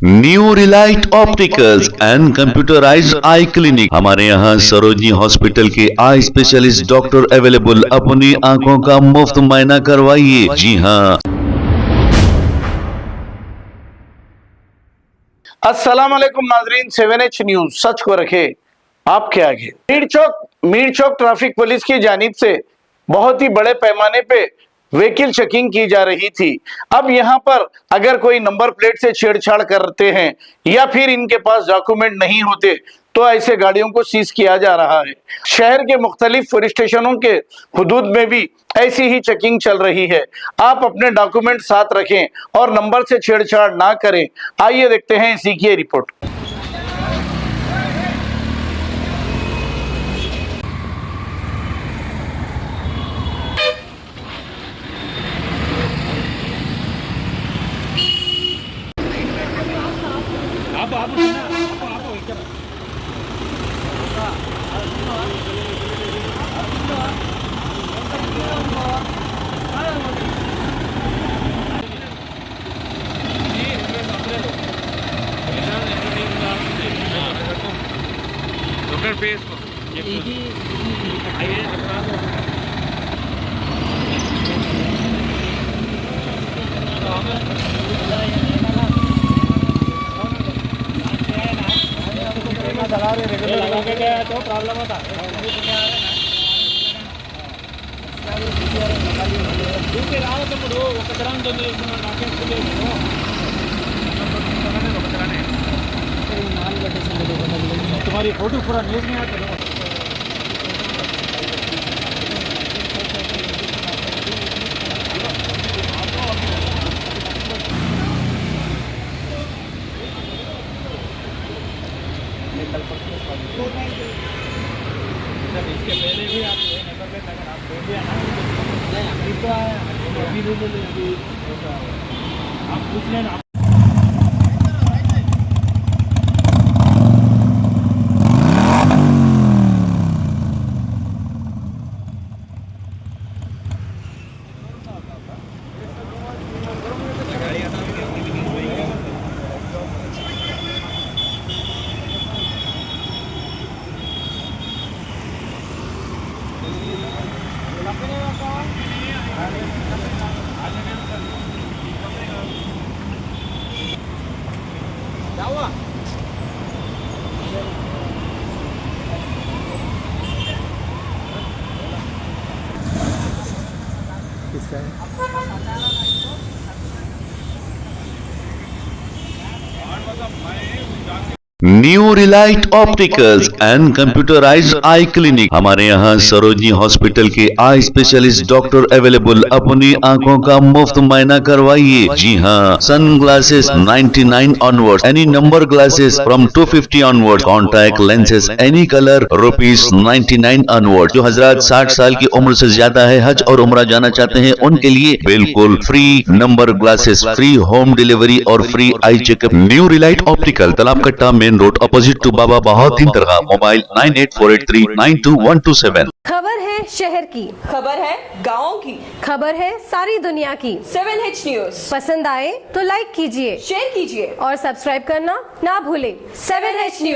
New Relight opticals and computerised I clinic. हमारे यहाँ Sarojini hospital के आई स्पेशलिस्ट डॉक्टर अवेलेबल। अपनी आंखों का मुफ्त मुआयना करवाइए। जी हाँ। अस्सलाम वालेकुम नाजरीन, 7H न्यूज सच को रखे आपके आगे। मीर चौक ट्रैफिक पुलिस की जानिब से बहुत ही बड़े पैमाने पे व्हीकल चेकिंग की जा रही थी। अब यहाँ पर अगर कोई नंबर प्लेट से छेड़छाड़ करते हैं या फिर इनके पास डॉक्यूमेंट नहीं होते तो ऐसे गाड़ियों को सीज किया जा रहा है। शहर के मुख्तलिफ पुलिस स्टेशनों के हुदूद में भी ऐसी ही चेकिंग चल रही है। आप अपने डॉक्यूमेंट साथ रखें और नंबर से छेड़छाड़ ना करें। आइए देखते हैं इसी की रिपोर्ट। तो प्रॉब्लम होता రావటప్పుడు ఒక గ్రామంతో तुम्हारी फोटो पूरा न्यूज में आता है। इसके पहले भी आप नंबर पे अगर आप बोल दिया ना अभी तो आया अभी आप पूछ लेना। New Relight opticals and computerised I clinic. हमारे यहाँ सरोजनी हॉस्पिटल के आई स्पेशलिस्ट डॉक्टर अवेलेबल। अपनी आंखों का मुफ्त मुआयना करवाइए। जी हाँ। Sun glasses 99 onward, any number glasses from 250 onward, contact lenses any colour ₹99 onward. जो हजरात 60 साल की उम्र से ज्यादा है, हज और उम्रा जाना चाहते हैं, उनके लिए बिल्कुल free number glasses, free home delivery और free eye checkup. New relight optical, Talab Katta, main road, opposite to Baba Bahauddin Dargah. Mobile 9848392127। खबर है शहर की, खबर है गाँव की, खबर है सारी दुनिया की। 7H न्यूज पसंद आए तो लाइक कीजिए, शेयर कीजिए और सब्सक्राइब करना ना भूलें। 7H news.